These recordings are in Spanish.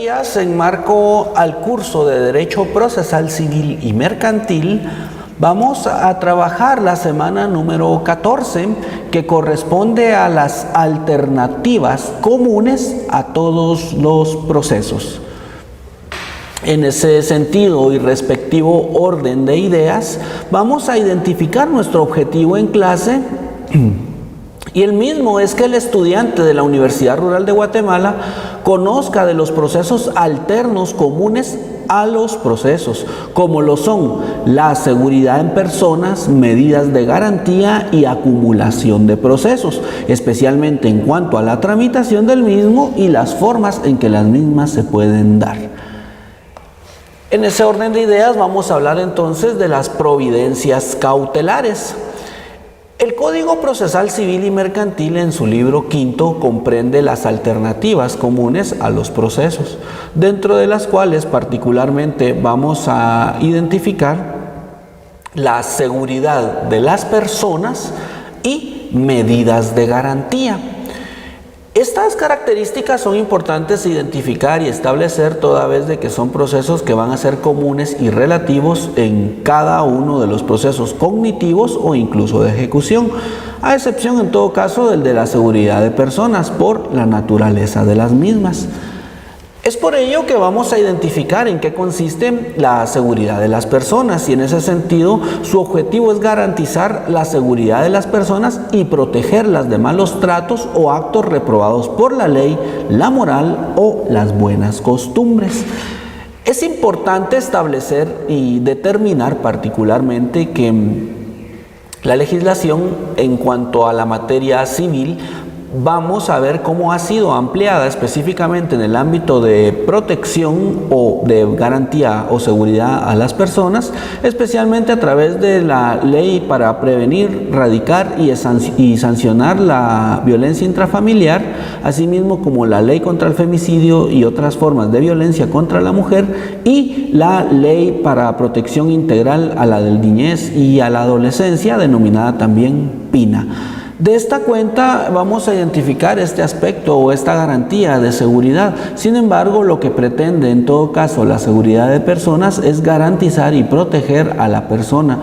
días, en marco al curso de Derecho Procesal Civil y Mercantil, vamos a trabajar la semana número 14, que corresponde a las alternativas comunes a todos los procesos. En ese sentido y respectivo orden de ideas, vamos a identificar nuestro objetivo en clase. Y el mismo es que el estudiante de la Universidad Rural de Guatemala conozca de los procesos alternos comunes a los procesos, como lo son la seguridad en personas, medidas de garantía y acumulación de procesos, especialmente en cuanto a la tramitación del mismo y las formas en que las mismas se pueden dar. En ese orden de ideas vamos a hablar entonces de las providencias cautelares. El Código Procesal Civil y Mercantil en su libro quinto comprende las alternativas comunes a los procesos, dentro de las cuales particularmente vamos a identificar la seguridad de las personas y medidas de garantía. Estas características son importantes identificar y establecer toda vez de que son procesos que van a ser comunes y relativos en cada uno de los procesos cognitivos o incluso de ejecución, a excepción en todo caso del de la seguridad de personas por la naturaleza de las mismas. Es por ello que vamos a identificar en qué consiste la seguridad de las personas y en ese sentido su objetivo es garantizar la seguridad de las personas y protegerlas de malos tratos o actos reprobados por la ley, la moral o las buenas costumbres. Es importante establecer y determinar particularmente que la legislación en cuanto a la materia civil vamos a ver cómo ha sido ampliada específicamente en el ámbito de protección o de garantía o seguridad a las personas, especialmente a través de la ley para prevenir, erradicar y sancionar la violencia intrafamiliar, asimismo como la ley contra el femicidio y otras formas de violencia contra la mujer y la ley para protección integral a la niñez y a la adolescencia, denominada también PINA. De esta cuenta vamos a identificar este aspecto o esta garantía de seguridad. Sin embargo, lo que pretende en todo caso la seguridad de personas es garantizar y proteger a la persona,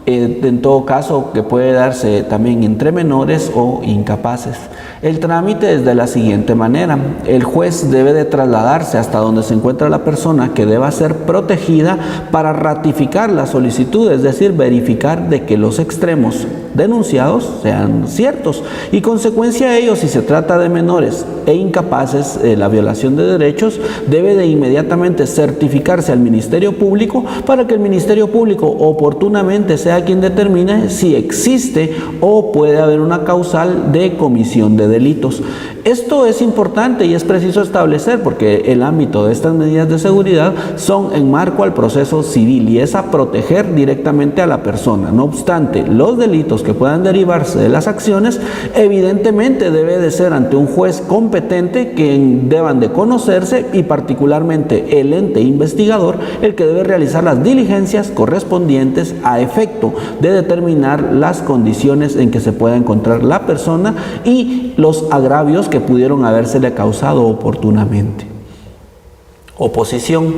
en todo caso que puede darse también entre menores o incapaces. El trámite es de la siguiente manera: el juez debe de trasladarse hasta donde se encuentra la persona que deba ser protegida para ratificar la solicitud, es decir, verificar de que los extremos denunciados sean ciertos y consecuencia de ello, si se trata de menores e incapaces, la violación de derechos debe de inmediatamente certificarse al Ministerio Público para que el Ministerio Público oportunamente sea quien determine si existe o puede haber una causal de comisión de delitos. Esto es importante y es preciso establecer porque el ámbito de estas medidas de seguridad son en marco al proceso civil y es a proteger directamente a la persona. No obstante, los delitos que puedan derivarse de las acciones evidentemente debe de ser ante un juez competente que deban de conocerse y particularmente el ente investigador el que debe realizar las diligencias correspondientes a efecto de determinar las condiciones en que se pueda encontrar la persona y los agravios que pudieron habérsele causado oportunamente. Oposición.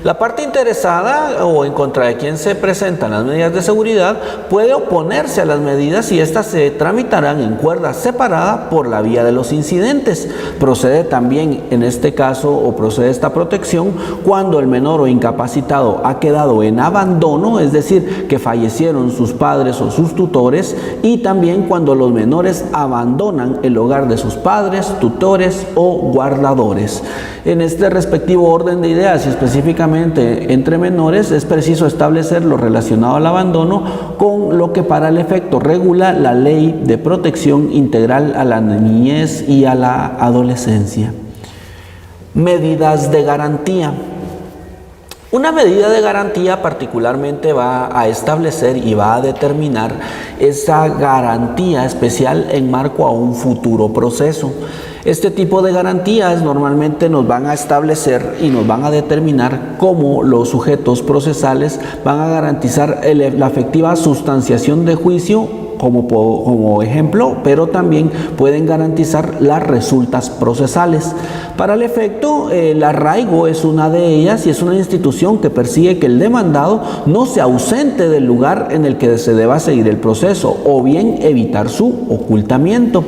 La parte interesada o en contra de quien se presentan las medidas de seguridad puede oponerse a las medidas y éstas se tramitarán en cuerda separada por la vía de los incidentes. Procede también en este caso o procede esta protección cuando el menor o incapacitado ha quedado en abandono, es decir, que fallecieron sus padres o sus tutores, y también cuando los menores abandonan el hogar de sus padres, tutores o guardadores. En este respectivo orden de ideas y específicamente entre menores es preciso establecer lo relacionado al abandono con lo que para el efecto regula la Ley de Protección Integral a la Niñez y a la Adolescencia. Medidas de garantía. Una medida de garantía particularmente va a establecer y va a determinar esa garantía especial en marco a un futuro proceso. Este tipo de garantías normalmente nos van a establecer y nos van a determinar cómo los sujetos procesales van a garantizar la efectiva sustanciación de juicio como ejemplo, pero también pueden garantizar las resultas procesales. Para el efecto, el arraigo es una de ellas y es una institución que persigue que el demandado no se ausente del lugar en el que se deba seguir el proceso o bien evitar su ocultamiento.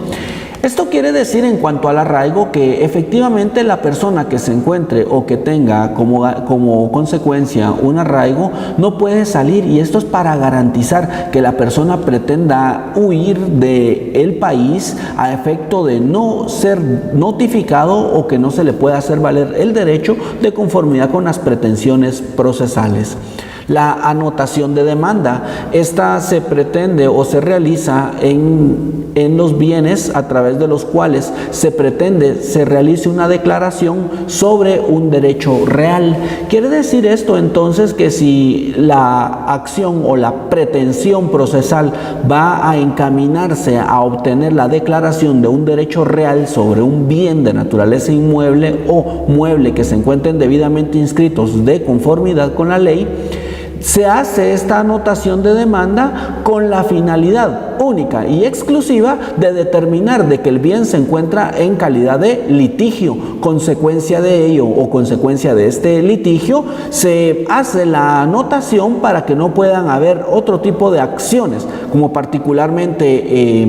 Esto quiere decir en cuanto al arraigo que efectivamente la persona que se encuentre o que tenga como consecuencia un arraigo no puede salir, y esto es para garantizar que la persona pretenda huir del país a efecto de no ser notificado o que no se le pueda hacer valer el derecho de conformidad con las pretensiones procesales. La anotación de demanda, esta se pretende o se realiza en los bienes a través de los cuales se pretende se realice una declaración sobre un derecho real. Quiere decir esto entonces que si la acción o la pretensión procesal va a encaminarse a obtener la declaración de un derecho real sobre un bien de naturaleza inmueble o mueble que se encuentren debidamente inscritos de conformidad con la ley, se hace esta anotación de demanda con la finalidad única y exclusiva de determinar de que el bien se encuentra en calidad de litigio. Consecuencia de ello o consecuencia de este litigio, se hace la anotación para que no puedan haber otro tipo de acciones, como particularmente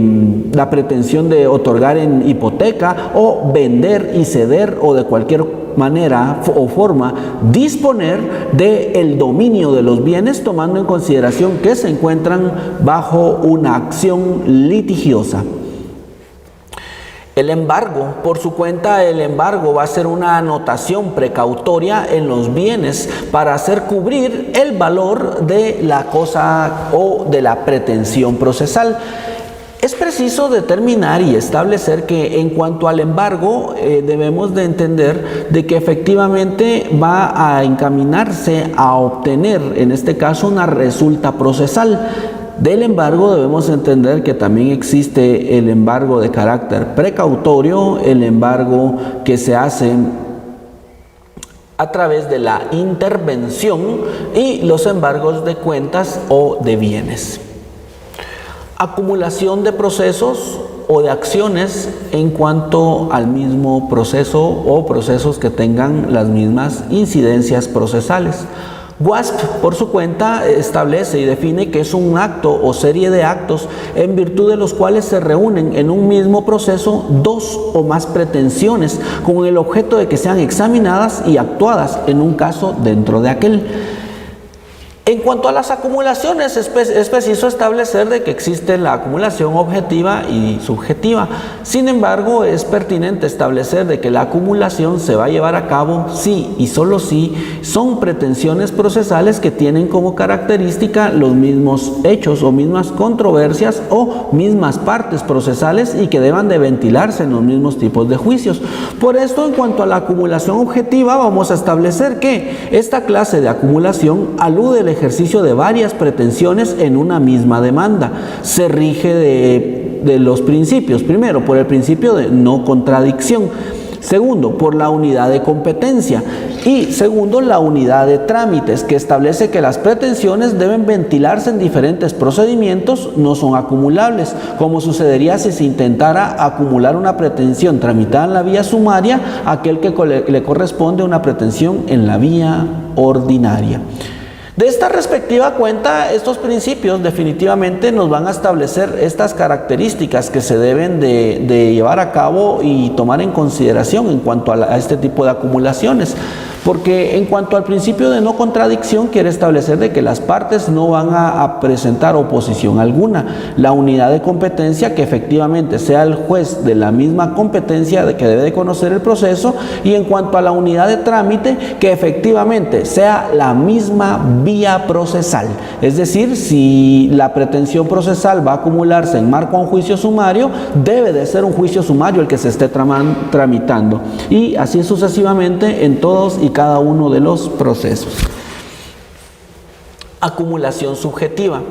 la pretensión de otorgar en hipoteca o vender y ceder o de cualquier manera o forma disponer del dominio de los bienes, tomando en consideración que se encuentran bajo una acción litigiosa. El embargo, por su cuenta, el embargo va a ser una anotación precautoria en los bienes para hacer cubrir el valor de la cosa o de la pretensión procesal. Es preciso determinar y establecer que en cuanto al embargo debemos de entender de que efectivamente va a encaminarse a obtener, en este caso, una resulta procesal. Del embargo debemos entender que también existe el embargo de carácter precautorio, el embargo que se hace a través de la intervención y los embargos de cuentas o de bienes. Acumulación de procesos o de acciones en cuanto al mismo proceso o procesos que tengan las mismas incidencias procesales. WASP, por su cuenta, establece y define que es un acto o serie de actos en virtud de los cuales se reúnen en un mismo proceso dos o más pretensiones con el objeto de que sean examinadas y actuadas en un caso dentro de aquel. En cuanto a las acumulaciones, es preciso establecer de que existe la acumulación objetiva y subjetiva. Sin embargo, es pertinente establecer de que la acumulación se va a llevar a cabo si y solo si son pretensiones procesales que tienen como característica los mismos hechos o mismas controversias o mismas partes procesales y que deban de ventilarse en los mismos tipos de juicios. Por esto, en cuanto a la acumulación objetiva, vamos a establecer que esta clase de acumulación alude al ejercicio de varias pretensiones en una misma demanda. Se rige de los principios. Primero, por el principio de no contradicción. Segundo, por la unidad de competencia. Y segundo, la unidad de trámites, que establece que las pretensiones deben ventilarse en diferentes procedimientos, no son acumulables, como sucedería si se intentara acumular una pretensión tramitada en la vía sumaria a aquel que le corresponde una pretensión en la vía ordinaria. De esta respectiva cuenta, estos principios definitivamente nos van a establecer estas características que se deben de llevar a cabo y tomar en consideración en cuanto a este tipo de acumulaciones. Porque en cuanto al principio de no contradicción, quiere establecer de que las partes no van a presentar oposición alguna. La unidad de competencia, que efectivamente sea el juez de la misma competencia de que debe de conocer el proceso, y en cuanto a la unidad de trámite, que efectivamente sea la misma vía procesal. Es decir, si la pretensión procesal va a acumularse en marco a un juicio sumario, debe de ser un juicio sumario el que se esté tramitando. Y así sucesivamente en todos y cada uno de los procesos. Acumulación subjetiva.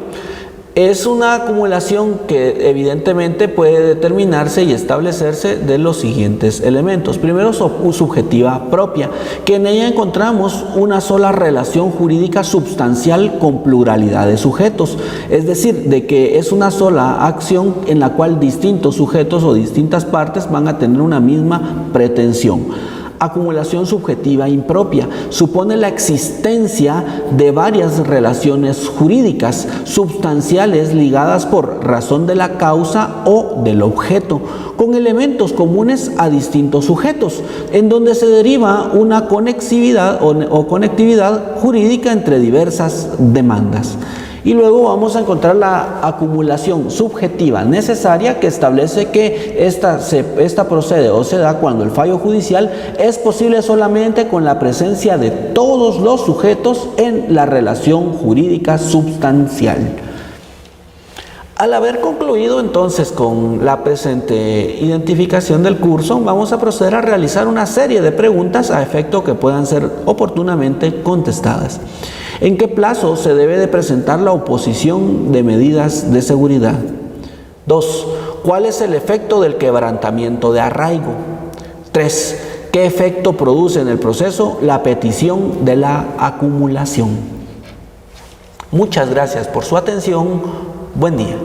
Es una acumulación que evidentemente puede determinarse y establecerse de los siguientes elementos. Primero, subjetiva propia, que en ella encontramos una sola relación jurídica substancial con pluralidad de sujetos, es decir, de que es una sola acción en la cual distintos sujetos o distintas partes van a tener una misma pretensión. Acumulación subjetiva impropia supone la existencia de varias relaciones jurídicas substanciales ligadas por razón de la causa o del objeto, con elementos comunes a distintos sujetos, en donde se deriva una conexividad o conectividad jurídica entre diversas demandas. Y luego vamos a encontrar la acumulación subjetiva necesaria, que establece que esta procede o se da cuando el fallo judicial es posible solamente con la presencia de todos los sujetos en la relación jurídica substancial. Al haber concluido entonces con la presente identificación del curso, vamos a proceder a realizar una serie de preguntas a efecto que puedan ser oportunamente contestadas. ¿En qué plazo se debe de presentar la oposición de medidas de seguridad? 2. ¿Cuál es el efecto del quebrantamiento de arraigo? 3. ¿Qué efecto produce en el proceso la petición de la acumulación? Muchas gracias por su atención. Buen día.